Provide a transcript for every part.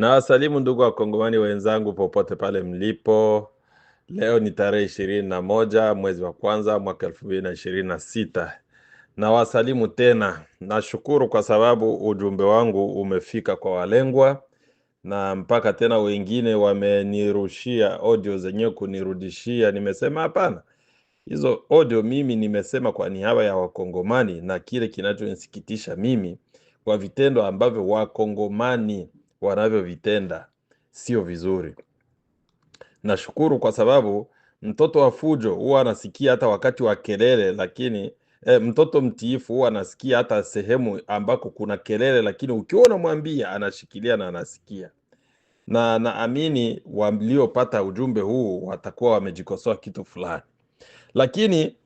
Na wasalimu ndugu wa Kongomani wenzangu popote pale mlipo. Leo ni tarehe 21 mwezi wa kwanza mwaka 2026. Na wasalimu tena. Nashukuru kwa sababu ujumbe wangu umefika kwa walengwa, na mpaka tena wengine wamenirushia audio zenyewe kunirudishia. Nimesema hapana, hizo audio mimi nimesema kwa niaba ya Wakongomani, na kile kinachonisikitisha mimi kwa vitendo ambavyo Wakongomani wanavyovitenda sio vizuri. Nashukuru kwa sababu mtoto wa fujo huwa anasikia hata wakati wa kelele, lakini mtoto mtiifu huwa anasikia hata sehemu ambako kuna kelele, lakini ukiwa unamwambia anashikilia na anasikia. Na naamini waliopata ujumbe huu watakuwa wamejikosoa kitu fulani. Lakini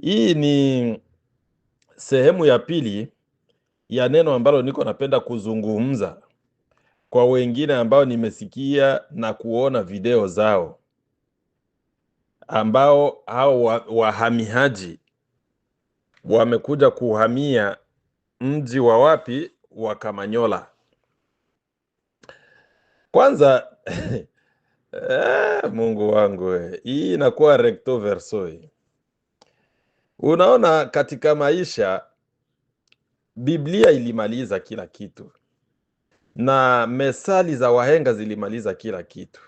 hii ni sehemu ya pili ya neno ambalo niko napenda kuzungumza kwa wengine ambao nimesikia na kuona video zao, ambao hao wahamiaji wamekuja kuhamia mji wa wapi? Wa Kamanyola. Kwanza Mungu wangu, hii inakuwa recto verso. Unaona, katika maisha Biblia ilimaliza kila kitu na methali za wahenga zilimaliza kila kitu.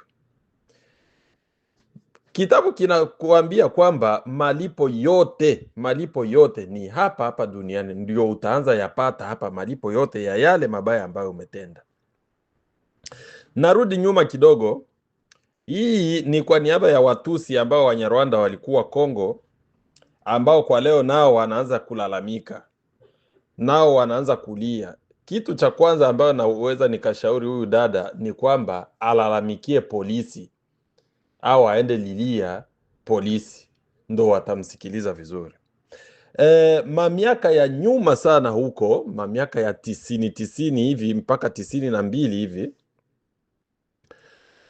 Kitabu kinakuambia kwamba malipo yote ni hapa hapa duniani, ndio utaanza yapata hapa, malipo yote ya yale mabaya ambayo umetenda. Narudi nyuma kidogo. Hii ni kwa niaba ya Watusi ambao Wanyarwanda walikuwa Kongo, ambao kwa leo nao wanaanza kulalamika, nao wanaanza kulia. Kitu cha kwanza ambayo naweza nikashauri huyu dada ni kwamba alalamikie polisi au aende lilia polisi, ndo watamsikiliza vizuri. Mamiaka ya nyuma sana huko, mamiaka ya 90 hivi mpaka 92 hivi,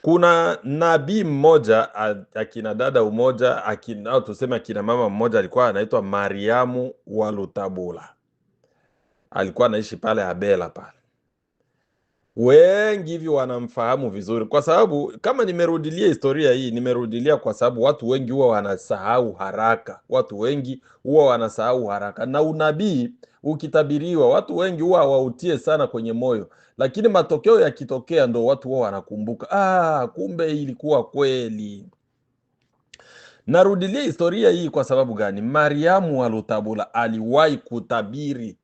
kuna nabii mmoja, akina dada umoja, au tuseme akina mama mmoja, alikuwa anaitwa Mariamu wa Lutabula. Alikuwa anaishi pale Abela pale. Wengi hivi wanamfahamu vizuri, kwa sababu kama nimerudilia historia hii, nimerudilia kwa sababu watu wengi huwa wanasahau haraka. Na unabii ukitabiriwa, watu wengi huwa hawautie sana kwenye moyo, lakini matokeo yakitokea ndo watu huwa wanakumbuka, kumbe ilikuwa kweli. Narudilia historia hii kwa sababu gani? Mariamu wa Lutabula aliwahi kutabiri,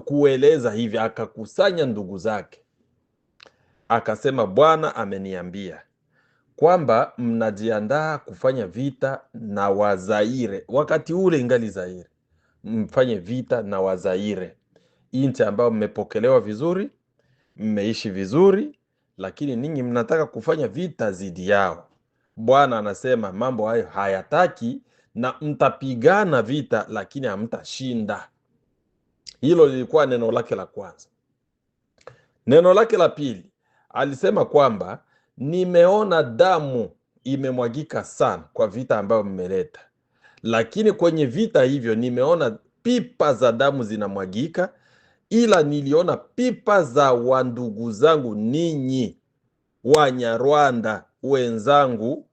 kueleza hivi, akakusanya ndugu zake, akasema, Bwana ameniambia kwamba mnajiandaa kufanya vita na Wazaire. Wakati ule ingali Zaire, mfanye vita na Wazaire, nchi ambayo mmepokelewa vizuri, mmeishi vizuri, lakini ninyi mnataka kufanya vita zidi yao. Bwana anasema mambo hayo hayataki, na mtapigana vita lakini hamtashinda. Hilo lilikuwa neno lake la kwanza. Neno lake la pili, alisema kwamba nimeona damu imemwagika sana kwa vita ambayo mmeleta, lakini kwenye vita hivyo nimeona pipa za damu zinamwagika, ila niliona pipa za wandugu zangu ninyi Wanyarwanda wenzangu,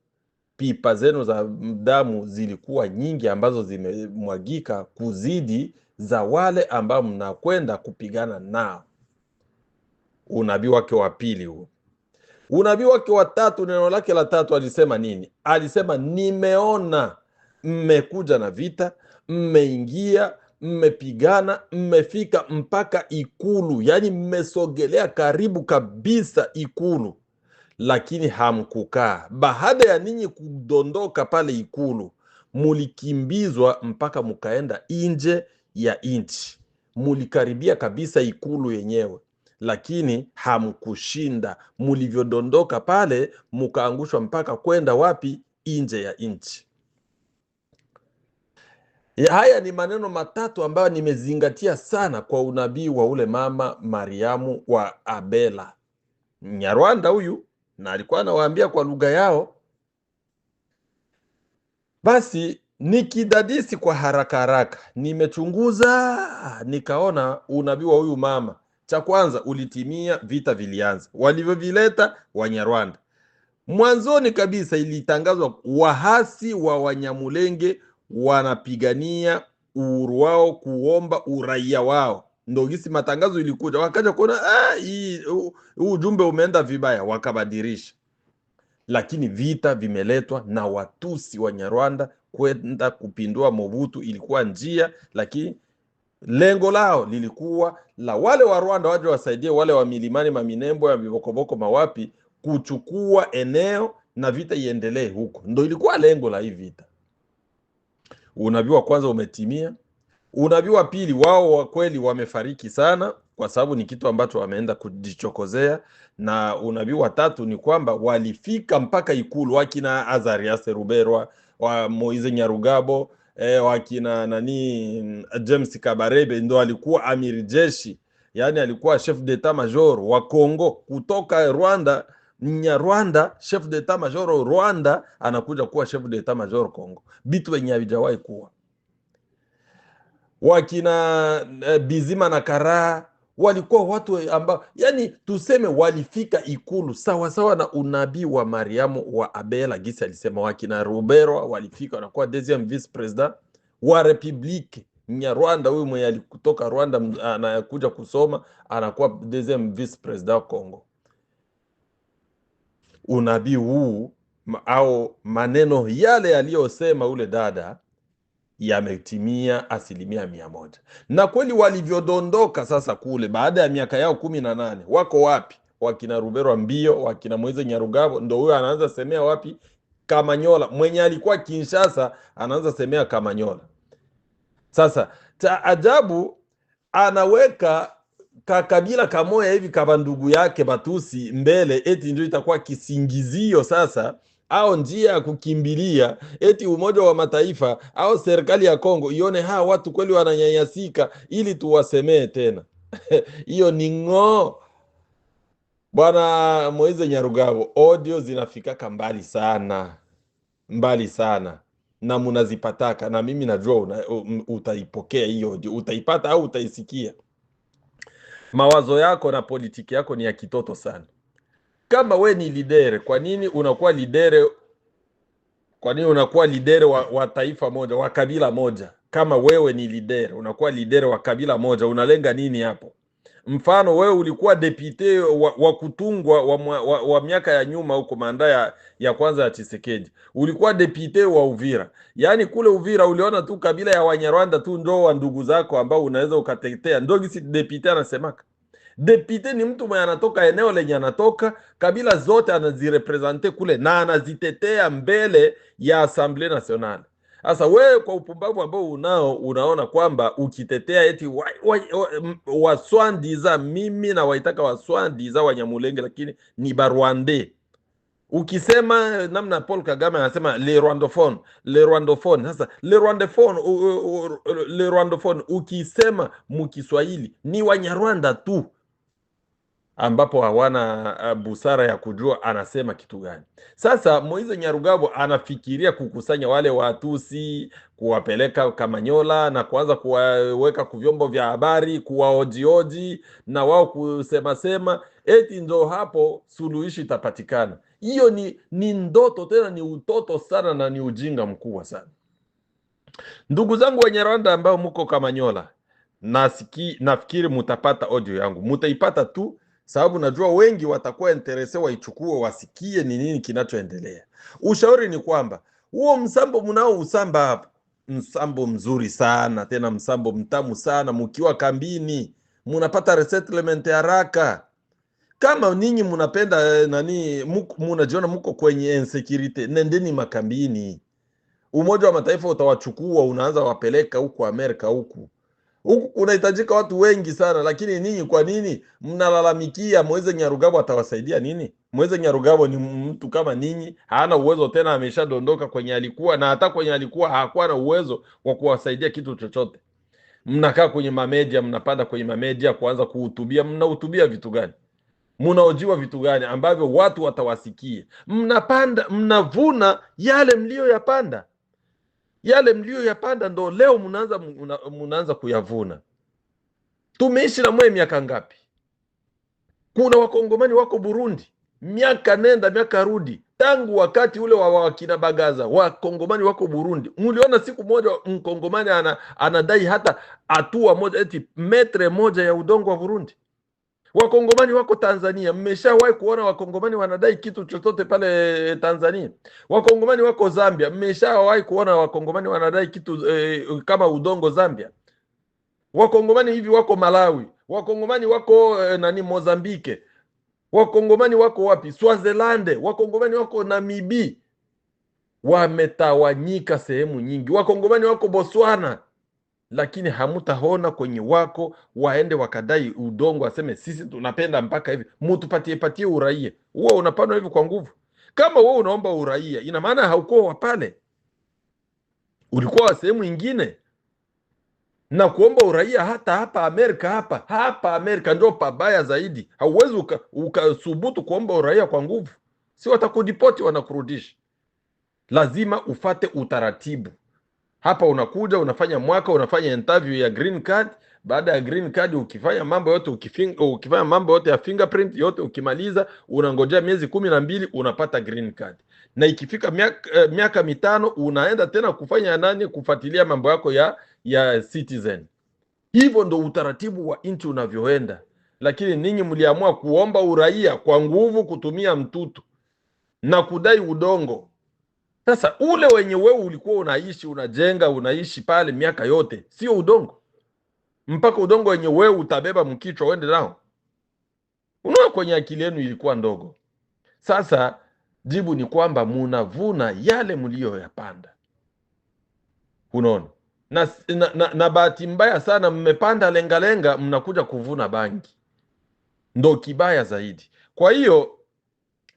pipa zenu za damu zilikuwa nyingi ambazo zimemwagika kuzidi za wale ambao mnakwenda kupigana nao. Unabii wake wa pili huo. Unabii wake wa tatu, neno lake la tatu, alisema nini? Alisema nimeona mmekuja na vita, mmeingia, mmepigana, mmefika mpaka ikulu, yaani mmesogelea karibu kabisa ikulu, lakini hamkukaa. Baada ya ninyi kudondoka pale ikulu, mulikimbizwa mpaka mukaenda nje ya nchi, mulikaribia kabisa ikulu yenyewe, lakini hamkushinda. Mulivyodondoka pale mukaangushwa mpaka kwenda wapi? Nje ya nchi. Haya ni maneno matatu ambayo nimezingatia sana kwa unabii wa ule mama Mariamu wa Abela, Mnyarwanda huyu, na alikuwa anawaambia kwa lugha yao. Basi nikidadisi kwa haraka, nimechunguza nikaona unabii wa huyu mama Cha kwanza ulitimia, vita vilianza. Walivyovileta Wanyarwanda, mwanzoni kabisa ilitangazwa wahasi wa Wanyamulenge wanapigania uhuru wao, kuomba uraia wao. Ndio gisi matangazo ilikuja, wakaja kuona huu ujumbe umeenda vibaya, wakabadilisha. Lakini vita vimeletwa na Watusi wa Nyarwanda kwenda kupindua Mobutu. Ilikuwa njia, lakini lengo lao lilikuwa la wale wa Rwanda waje wasaidie wale wa milimani, Maminembo ya Vibokoboko, mawapi, kuchukua eneo na vita iendelee huko. Ndio ilikuwa lengo la hii vita. Unabii wa kwanza umetimia. Unabii wa pili, wao wa kweli wamefariki sana, kwa sababu ni kitu ambacho wameenda kujichokozea. Na unabii wa tatu ni kwamba walifika mpaka ikulu, wakina Azarias Ruberwa, wa Moise Nyarugabo, wakina James Kabarebe, ndo alikuwa amiri jeshi, yani alikuwa chef d'etat major wa Kongo kutoka Rwanda. Nyarwanda, chef d'etat major Rwanda, anakuja kuwa chef d'etat major Kongo, bitu wenye havijawahi kuwa. Wakina Bizima na Karaa walikuwa watu ambao, yani tuseme walifika ikulu sawa sawa na unabii wa Mariamu wa Abela gisi alisema. Wakina Ruberwa walifika, wanakuwa deuxième vice president wa republique. Nyarwanda huyu mwenye alikutoka Rwanda anakuja kusoma, anakuwa deuxième vice president wa Kongo. Unabii huu au maneno yale aliyosema ule dada yametimia 100%. Na kweli walivyodondoka sasa kule baada ya miaka yao 18, wako wapi? Wakina Ruberwa mbio, wakina Moise Nyarugabo, ndo huyo anaanza semea wapi? Kamanyola. Mwenye alikuwa Kinshasa anaanza semea Kamanyola. Sasa ajabu, anaweka kabila kamoya hivi kama ndugu yake Batusi mbele, eti ndio itakuwa kisingizio sasa au njia ya kukimbilia, eti Umoja wa Mataifa au serikali ya Kongo ione watu kweli wananyanyasika ili tuwasemee tena. Hiyo ni ng'oo. Bwana Moise Nyarugabo, audio zinafika mbali sana, mbali sana, na munazipataka, na mimi najua utaipokea hiyo audio, utaipata au utaisikia. Mawazo yako na politiki yako ni ya kitoto sana. Kama we ni lidere, kwa nini unakuwa lidere? Kwa nini unakuwa lidere wa taifa moja, wa kabila moja? Kama wewe ni lidere, unakuwa lidere wa kabila moja, unalenga nini hapo? Mfano wewe ulikuwa depute wa kutungwa wa miaka ya nyuma huko, manda ya kwanza ya Tshisekedi. Ulikuwa depute wa Uvira. Yaani kule Uvira uliona tu kabila ya Wanyarwanda tu ndo wa ndugu zako ambao unaweza ukatetea. Ndo gisi depute anasemaka. Depute ni mtu mwenye anatoka eneo lenye anatoka, kabila zote anazirepresente kule na anazitetea mbele ya Assemblée Nationale. Sasa wewe kwa upumbavu ambao unaona kwamba ukitetea eti waswandiza, mimi na waitaka waswandiza Wanyamulenge, lakini ni Barwande. Ukisema namna Paul Kagame anasema le rwandophone. Sasa le rwandophone ukisema mukiswahili ni Wanyarwanda tu, ambapo hawana busara ya kujua anasema kitu gani. Sasa Moise Nyarugabo anafikiria kukusanya wale Watusi, kuwapeleka Kamanyola na kuanza kuwaweka kwa vyombo vya habari, kuwaojioji na wao kusema eti ndo hapo suluhishi itapatikana. Hiyo ni ndoto, tena ni utoto sana, na ni ujinga mkubwa sana. Ndugu zangu Wanyarwanda ambao muko Kamanyola, nafikiri mutapata audio yangu, mutaipata tu, sababu najua wengi watakuwa interese waichukue wasikie ni nini kinachoendelea. Ushauri ni kwamba huo msambo mnao usamba hapa, msambo mzuri sana, tena msambo mtamu sana. Mkiwa kambini munapata resettlement haraka. Kama ninyi munapenda munajiona muko kwenye insecurity, nendeni makambini. Umoja wa Mataifa utawachukua, unaanza wapeleka huku Amerika. Huku kunahitajika watu wengi sana, lakini ninyi kwa nini mnalalamikia Moise Nyarugabo atawasaidia nini? Moise Nyarugabo ni mtu kama ninyi, hana uwezo tena, ameshadondoka kwenye alikuwa, na hata kwenye alikuwa hakuwa na uwezo wa kuwasaidia kitu chochote. Mnakaa kwenye mamedia, mnapanda kwenye mamedia kuanza kuhutubia. Mnahutubia vitu gani? Mnaojiwa vitu gani ambavyo watu watawasikia? Mnavuna yale mlioyapanda. Yale mlioyapanda ndo leo mnaanza kuyavuna. Tumeishi na mwe miaka ngapi? Kuna wakongomani wako Burundi, miaka nenda miaka rudi, tangu wakati ule wa wakina Bagaza, wakongomani wako Burundi. Muliona siku moja mkongomani anadai hata hatua moja, eti metre moja ya udongo wa Burundi? Wakongomani wako Tanzania, mmeshawahi kuona wakongomani wanadai kitu chochote pale Tanzania? Wakongomani wako Zambia, mmeshawahi kuona wakongomani wanadai kitu kama udongo Zambia? Wakongomani hivi wako Malawi, wakongomani wako Mozambike, wakongomani wako wapi? Swaziland, wakongomani wako Namibi, wametawanyika sehemu nyingi. Wakongomani wako Botswana, lakini hamutaona kwenye wako waende wakadai udongo, waseme sisi tunapenda mpaka hivi, mutupatie uraia. Huo unapanwa hivi kwa nguvu. Kama wewe unaomba uraia, ina maana haukuwa wa pale, ulikuwa wa sehemu nyingine. Na kuomba uraia hata hapa Amerika, hapa Amerika ndio pabaya zaidi. Hauwezi ukasubutu kuomba uraia kwa nguvu, si watakudipoti, wanakurudisha. Lazima ufate utaratibu. Hapa unakuja unafanya mwaka, unafanya interview ya green card. Baada ya green card ukifanya mambo yote, ukifanya mambo yote ya fingerprint yote, ukimaliza unangojea miezi 12 unapata green card. Na ikifika miaka 5 unaenda tena kufanya kufuatilia mambo yako ya citizen. Hivyo ndo utaratibu wa nchi unavyoenda. Lakini ninyi mliamua kuomba uraia kwa nguvu, kutumia mtutu na kudai udongo. Sasa ule wenye wewe ulikuwa unaishi, unajenga, unaishi pale miaka yote, sio udongo. Mpaka udongo wenye wewe utabeba mkichwa uende nao. Unaona, kwenye akili yenu ilikuwa ndogo. Sasa jibu ni kwamba munavuna yale mlioyapanda. Unaona? Na bahati mbaya sana mmepanda lengalenga, mnakuja kuvuna bangi. Ndo kibaya zaidi. Kwa hiyo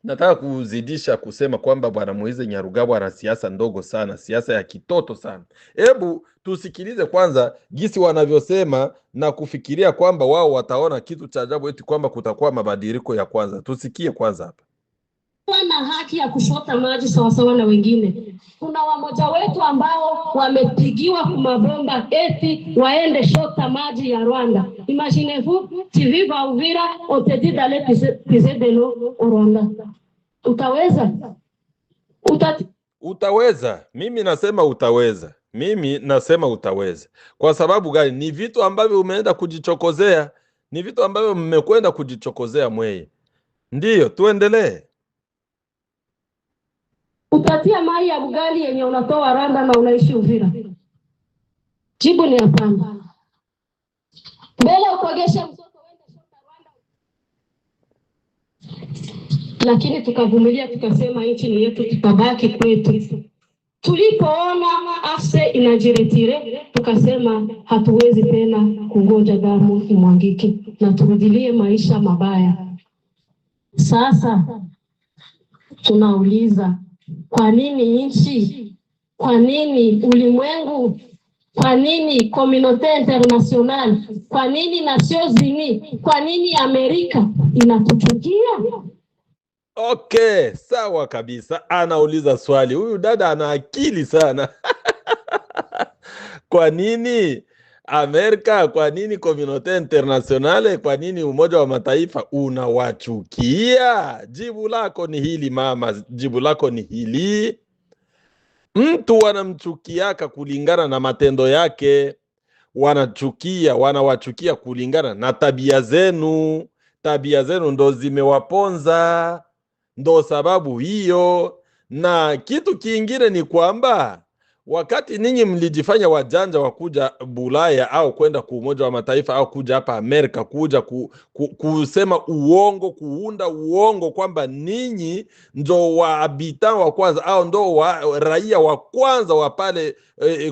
nataka kuzidisha kusema kwamba Bwana Moise Nyarugabo ana siasa ndogo sana, siasa ya kitoto sana. Hebu tusikilize kwanza gisi wanavyosema na kufikiria kwamba wao wataona kitu cha ajabu eti kwamba kutakuwa mabadiliko ya kwanza. Tusikie kwanza hapa. Wana haki ya kushota maji sawasawa na wengine. Kuna wamoja wetu ambao wamepigiwa kumabomba eti waende shota maji ya Rwanda. Imaginez-vous, tu vis à Uvira, on te dit d'aller puiser de l'eau au Rwanda. Utaweza? Utaweza? Mimi nasema utaweza. Mimi nasema utaweza. Kwa sababu gani? Ni vitu ambavyo umeenda kujichokozea. Ni vitu ambavyo mmekwenda kujichokozea mweye. Ndiyo, tuendelee. Utatia mai ya bugali yenye unatoa Rwanda na unaishi Uvira? Jibu ni hapana. Mbele ukogeshe mtoto wende shota Rwanda. Lakini tukavumilia, tukasema nchi ni yetu, tutabaki kwetu. Tulipoona afse inajiretire, tukasema hatuwezi tena kungoja damu imwagike na turudilie maisha mabaya. Sasa tunauliza, kwa nini nchi? Kwa nini ulimwengu? Kwa nini communauté internationale? Kwa nini Nations Unies? Kwa nini Amerika inatuchukia? Okay, sawa kabisa. Anauliza swali. Huyu dada ana akili sana. Kwa nini Amerika? Kwa nini communauté internationale? Kwa nini Umoja wa Mataifa unawachukia? Jibu lako ni hili mama, jibu lako ni hili. Mtu wanamchukiaka kulingana na matendo yake. Wanawachukia kulingana na tabia zenu. Tabia zenu ndo zimewaponza. Ndo sababu hiyo. Na kitu kingine ni kwamba wakati ninyi mlijifanya wajanja wa kuja Bulaya au kwenda ku Umoja wa Mataifa au kuja hapa Amerika, kuja kusema uongo, kuunda uongo kwamba ninyi ndo wahabitant wa kwanza au ndo raia wa kwanza wa pale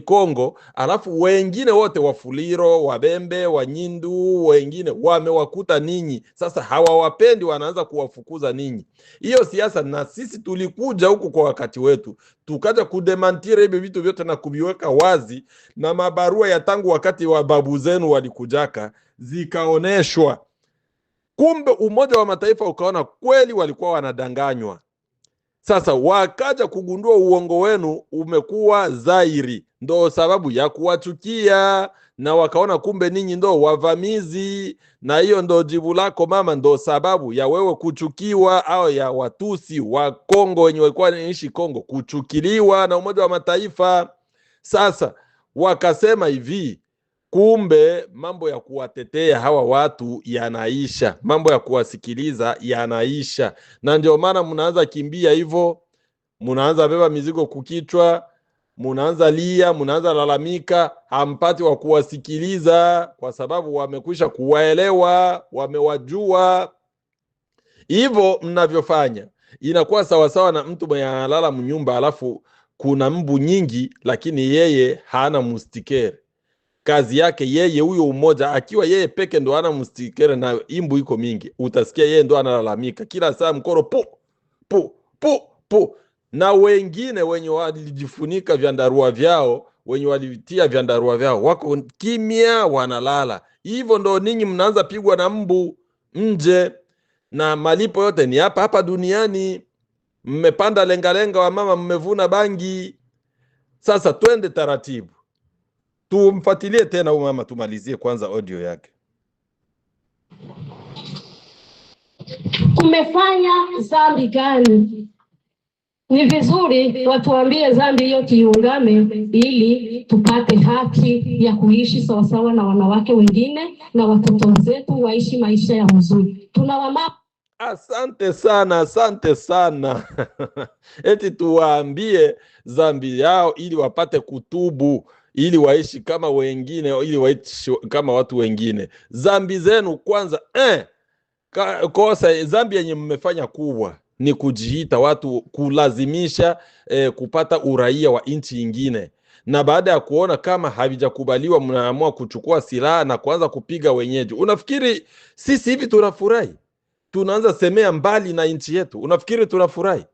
Kongo, alafu wengine wote Wafuliro, Wabembe, Wanyindu, wengine wamewakuta ninyi. Sasa hawawapendi, wanaanza kuwafukuza ninyi. Hiyo siasa, na sisi tulikuja huku kwa wakati wetu, tukaja kudemantire hivi vitu vyote na kuviweka wazi, na mabarua ya tangu wakati wa babu zenu walikujaka zikaoneshwa. Kumbe Umoja wa Mataifa ukaona kweli walikuwa wanadanganywa. Sasa wakaja kugundua uongo wenu umekuwa dhahiri, ndo sababu ya kuwachukia, na wakaona kumbe ninyi ndo wavamizi, na hiyo ndo jibu lako mama, ndo sababu ya wewe kuchukiwa, au ya Watusi wa Kongo wenye walikuwa wanaishi Kongo kuchukiliwa na Umoja wa Mataifa. Sasa wakasema hivi, kumbe mambo ya kuwatetea hawa watu yanaisha, mambo ya kuwasikiliza yanaisha, na ndio maana mnaanza kimbia hivyo, mnaanza beba mizigo kukichwa, mnaanza lia, mnaanza lalamika, hampati wa kuwasikiliza kwa sababu wamekwisha kuwaelewa, wamewajua. Hivyo mnavyofanya inakuwa sawasawa na mtu mwenye analala mnyumba, alafu kuna mbu nyingi, lakini yeye hana mustikere. Kazi yake yeye huyo umoja, akiwa yeye peke ndo ana mustikere na imbu iko mingi, utasikia yeye ndo analalamika kila saa, mkoro pu pu pu pu, na wengine wenye walijifunika vyandarua vyao, wenye walitia vyandarua vyao wako kimya, wanalala. Hivyo ndo ninyi mnaanza pigwa na mbu nje, na malipo yote ni hapa hapa duniani. Mmepanda lengalenga wa mama, mmevuna bangi. Sasa twende taratibu, tumfuatilie tena huyu mama, tumalizie kwanza audio yake. Umefanya dhambi gani? Ni vizuri watuambie dhambi hiyo tuiungame, ili tupate haki ya kuishi sawasawa na wanawake wengine, na watoto zetu waishi maisha ya uzuri. Tunawama. Asante sana, asante sana. Eti tuwaambie dhambi yao ili wapate kutubu, ili waishi kama wengine, ili waishi kama watu wengine. Dhambi zenu kwanza, kosa dhambi yenye mmefanya kubwa ni kujiita watu, kulazimisha kupata uraia wa nchi nyingine, na baada ya kuona kama havijakubaliwa mnaamua kuchukua silaha na kuanza kupiga wenyeji. Unafikiri sisi hivi tunafurahi? Tunaanza semea mbali na nchi yetu, unafikiri tunafurahi?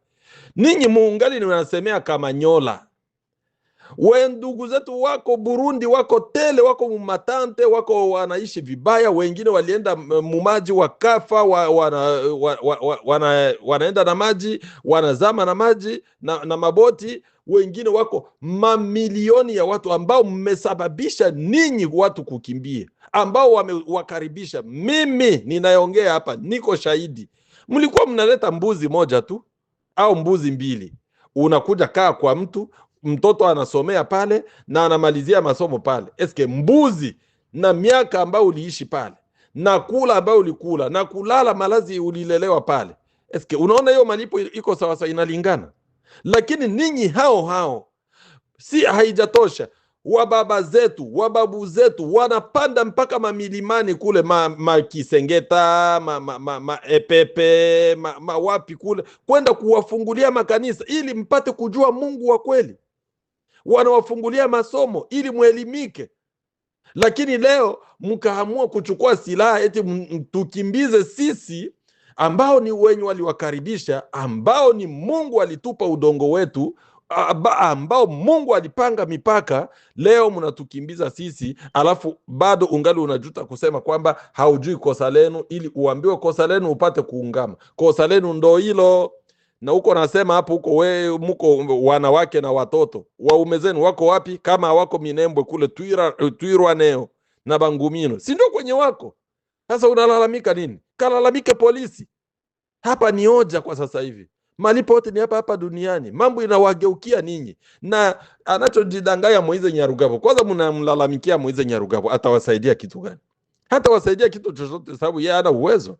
Ninyi muungali ni wanasemea Kamanyola, we ndugu zetu wako Burundi, wako tele, wako mumatante, wako wanaishi vibaya, wengine walienda mumaji wakafa, wanaenda na maji, wanazama na maji na maboti, wengine wako mamilioni ya watu ambao mmesababisha ninyi watu kukimbia, ambao wamewakaribisha. Mimi ninaongea hapa, niko shahidi. Mlikuwa mnaleta mbuzi moja tu au mbuzi mbili, unakuja kaa kwa mtoto anasomea pale na anamalizia masomo pale. Eske mbuzi na miaka ambayo uliishi pale, na kula ambayo ulikula, na kulala malazi ulilelewa pale, eske unaona hiyo malipo iko sawa, inalingana? Lakini ninyi hao si haijatosha, wababa zetu, wababu zetu wanapanda mpaka mamilimani kule, Kisengeta, Epepe, wapi kule, kwenda kuwafungulia makanisa ili mpate kujua Mungu wa kweli. Wanawafungulia masomo ili muelimike. Lakini leo mkaamua kuchukua silaha eti tukimbize sisi ambao ni wenye waliwakaribisha, ambao ni Mungu alitupa udongo wetu, ambao Mungu alipanga mipaka. Leo mnatukimbiza sisi, alafu bado ungali unajuta kusema kwamba haujui kosa lenu, ili uambiwe kosa lenu upate kuungama. Kosa lenu ndo hilo. Na huko nasema hapo, huko we muko wanawake na watoto, waume zenu wako wapi? Kama wako Minembwe kule, Twirwaneho na Bangumino, si ndio kwenye wako? Sasa unalalamika nini? Kalalamike polisi. Hapa ni hoja kwa sasa hivi, malipo yote ni hapa duniani. Mambo inawageukia ninyi, na anachojidanganya Moize Nyarugabo. Kwanza mnamlalamikia Moize Nyarugabo, atawasaidia kitu gani? Hata wasaidia kitu chochote, sababu yeye hana uwezo.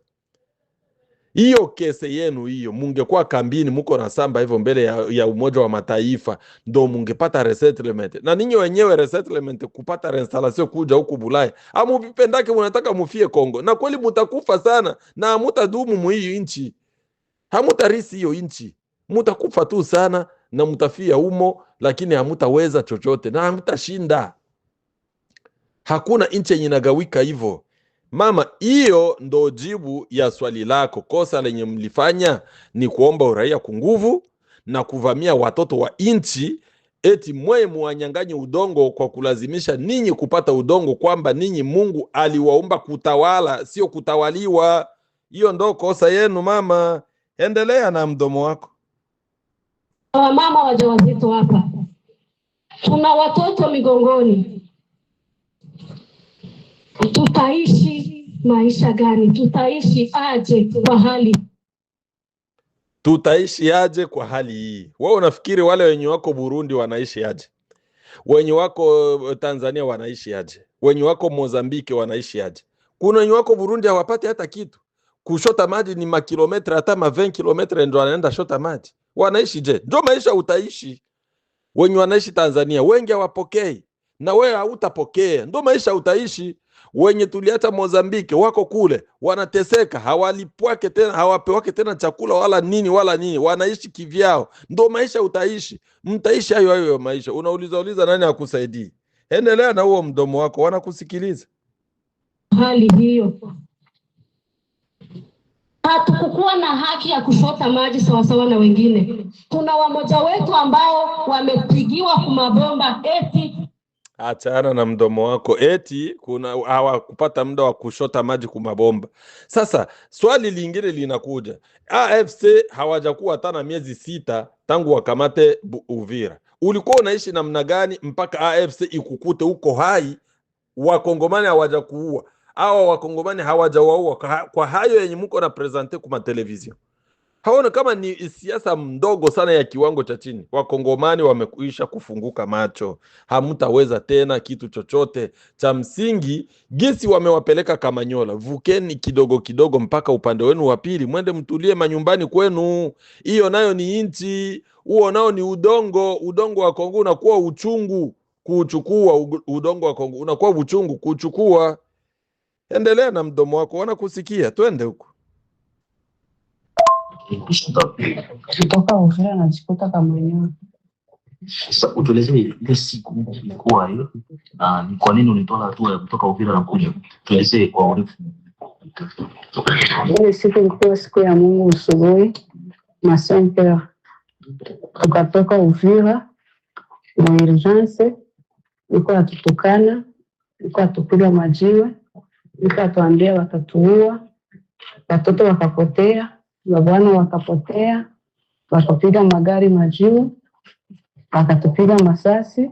Hiyo kese yenu hiyo, mungekuwa kambini muko na samba hivyo mbele ya Umoja wa Mataifa, ndo mungepata resettlement. Na ninyi wenyewe resettlement, kupata reinstallation kuja huku Bulaya, amupendake munataka mufie Kongo, na kweli mutakufa sana, na hamutadumu muhiyo nchi, hamutarisi hiyo nchi, mutakufa tu sana na mutafia humo, lakini hamutaweza chochote na hamutashinda. Hakuna nchi yenye inagawika hivyo. Mama, hiyo ndo jibu ya swali lako. Kosa lenye mlifanya ni kuomba uraia kwa nguvu na kuvamia watoto wa nchi, eti mwe muwanyanganye udongo kwa kulazimisha ninyi kupata udongo, kwamba ninyi Mungu aliwaumba kutawala, sio kutawaliwa. Hiyo ndo kosa yenu mama. Endelea na mdomo wako. wamama wajawazito hapa, tuna watoto migongoni. Tutaishi maisha gani? Tutaishi aje kwa hali? Tutaishi aje kwa hali hii? Wewe unafikiri wale wenye wako Burundi wanaishi aje? Wenye wako Tanzania wanaishi aje? Wenye wako Mozambiki wanaishi aje? Kuna wenye wako Burundi hawapati hata kitu. Kushota maji ni makilometra, hata 20 kilometra ndio wanaenda shota maji. Wanaishi je? Ndio maisha utaishi. Wenye wanaishi Tanzania wengi hawapokei, na wewe hautapokea. Ndio maisha utaishi. Wenye tuliacha Mozambiki wako kule wanateseka, hawalipwake tena, hawapewake tena chakula wala nini, wanaishi kivyao. Ndio maisha utaishi. Mtaishi hayo maisha. Unauliza nani akusaidii? Endelea na huo mdomo wako, wanakusikiliza. Hali hiyo hatukukuwa na haki ya kushota maji sawasawa na wengine. Kuna wamoja wetu ambao wamepigiwa kumabomba eti. Achana na mdomo wako, eti kuna hawakupata muda wa kushota maji kumabomba. Sasa swali lingine linakuja, AFC hawajakuwa hata na miezi 6 tangu wakamate Uvira. Ulikuwa unaishi namna gani mpaka AFC ikukute uko hai? Wakongomani hawajakuua, au wakongomani hawajawaua kwa hayo yenye mko na presente kuma television? Haona kama ni siasa mdogo sana ya kiwango cha chini? Wakongomani wamekuisha kufunguka macho, hamtaweza tena kitu chochote cha msingi. Gisi wamewapeleka Kamanyola, vukeni kidogo kidogo mpaka upande wenu wa pili, mwende mtulie manyumbani kwenu. Hiyo nayo ni inchi, huo nao ni udongo. Udongo wa Kongo unakuwa uchungu kuchukua, udongo wa Kongo unakuwa uchungu kuchukua. Endelea na mdomo wako, wanakusikia. Twende huko. Kutoka Uvira na jikuta Kamanyola. Sasa utueleze ile siku ilikuwa hiyo, ni kwa nini ulitoa hatua ya kutoka Uvira na kuja? Tueleze kwa urefu. Ile siku ilikuwa siku ya Mungu asubuhi na sempera. Tukatoka Uvira na urgence, ilikuwa tutukana, ilikuwa tupiga majiwe, ilikuwa tuambia watatuua, watoto wakapotea, wabwana wakapotea, wakapiga magari majiwe, wakatupiga masasi,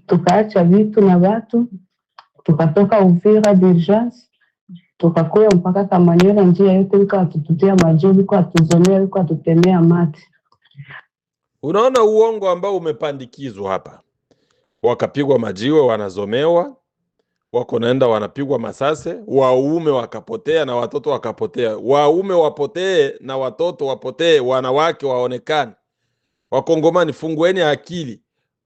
tukaacha vitu na watu, tukatoka Uvira d'urgence, tukakuya mpaka Kamanyola. Njia yote ilikuwa tututia majiwe, ilikuwa tuzomea, ilikuwa tutemea mate. Unaona uongo ambao umepandikizwa hapa. Wakapigwa majiwe, wanazomewa, wako naenda wanapigwa masase, waume wakapotea na watoto wakapotea. Waume wapotee na watoto wapotee, wanawake waonekane. Wakongomani, fungueni akili,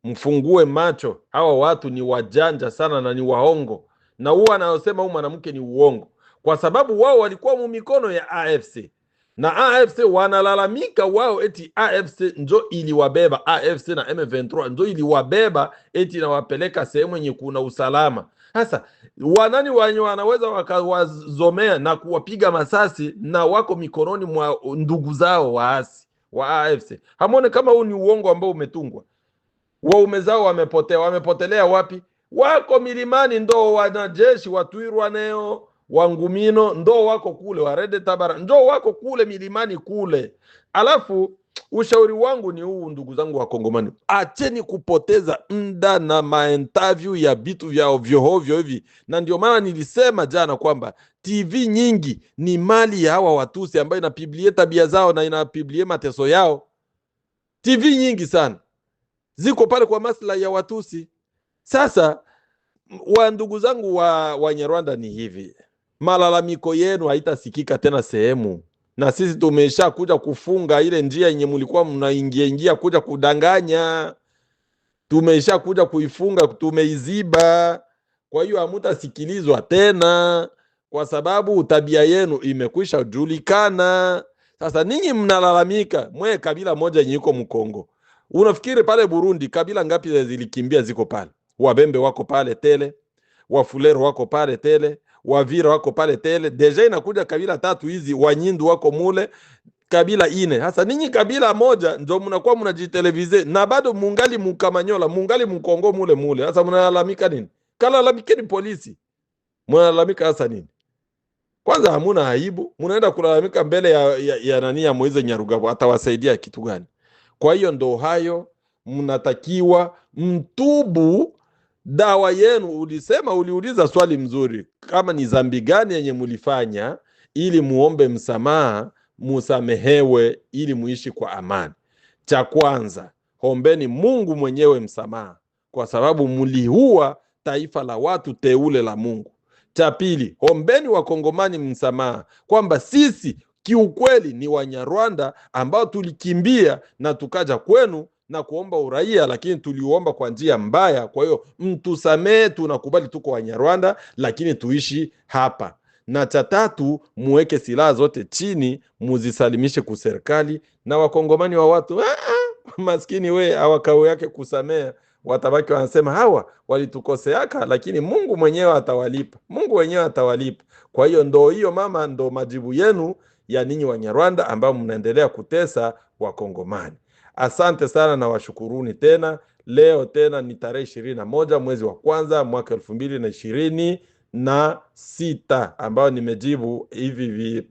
mfungue macho. Hawa watu ni wajanja sana na ni waongo, na huwa anayosema huyu mwanamke ni uongo, kwa sababu wao walikuwa mu mikono ya AFC, na AFC wanalalamika wao eti AFC njo iliwabeba, AFC na M23 njo iliwabeba eti na wapeleka sehemu yenye kuna usalama. Sasa wanani wanaweza wakawazomea na kuwapiga masasi na wako mikononi mwa ndugu zao waasi wa AFC? Hamone kama huu ni uongo ambao umetungwa? Waume zao wamepotea, wamepotelea wapi? Wako milimani, ndo wanajeshi watwirwaneo wangumino ndo wako kule, warede tabara ndo wako kule milimani kule. Alafu ushauri wangu ni huu, ndugu zangu wa Kongomani, acheni kupoteza muda na mainterview ya vitu vya ovyo hivi. Na ndio maana nilisema jana kwamba TV nyingi ni mali ya hawa Watusi ambayo inapiblie tabia zao na inapiblie mateso yao. TV nyingi sana ziko pale kwa maslahi ya Watusi. Sasa wa ndugu zangu wa Wanyarwanda, ni hivi, malalamiko yenu haitasikika tena sehemu, na sisi tumesha kuja kufunga ile njia yenye mlikuwa mnaingia kuja kudanganya. Tumesha kuja kuifunga, tumeiziba. Kwa hiyo hamutasikilizwa tena, kwa sababu tabia yenu imekwisha julikana. Sasa ninyi mnalalamika mwe kabila moja yenye iko Mkongo. Unafikiri pale Burundi kabila ngapi zilikimbia ziko pale? Wabembe wako pale tele, Wafulero wako pale tele, Wavira wako pale tele. Deja inakuja kabila 3 hizi, Wanyindu wako mule, kabila 4. Sasa ninyi kabila moja ndio mnakuwa mnajitelevize, na bado mungali Mkamanyola, mungali Mkongo mule. Sasa mnalalamika nini? Kalalamikeni polisi. Mnalalamika hasa nini? Kwanza hamuna aibu, mnaenda kulalamika mbele ya nani, ya Moise Nyarugabo, atawasaidia kitu gani? Kwa hiyo ndo hayo, mnatakiwa mtubu. Dawa yenu, uliuliza swali mzuri, kama ni dhambi gani yenye mulifanya ili muombe msamaha, musamehewe ili muishi kwa amani. Cha kwanza, ombeni Mungu mwenyewe msamaha, kwa sababu muliua taifa la watu teule la Mungu. Cha pili, ombeni wakongomani msamaha, kwamba sisi kiukweli ni Wanyarwanda ambao tulikimbia na tukaja kwenu na kuomba uraia, lakini tuliuomba kwa njia mbaya. Kwa hiyo mtusamee, tunakubali tuko Wanyarwanda lakini tuishi hapa. Na cha tatu, muweke silaha zote chini, muzisalimishe ku serikali. Na wakongomani wa watu maskini we hawakao yake kusamea, watabaki wanasema hawa walitukoseaka, lakini Mungu mwenyewe atawalipa. Mungu mwenyewe atawalipa. Kwa hiyo ndo hiyo mama, ndo majibu yenu ya ninyi Wanyarwanda ambao mnaendelea kutesa wakongomani. Asante sana na washukuruni tena. Leo tena ni tarehe 21 mwezi wa kwanza mwaka 2026 ambao nimejibu hivi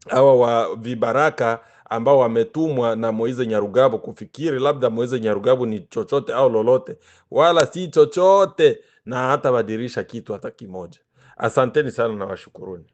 hawa wa vibaraka ambao wametumwa na Moise Nyarugabo kufikiri labda Moise Nyarugabo ni chochote au lolote, wala si chochote, na hata badilisha kitu hata kimoja. Asanteni sana na washukuruni.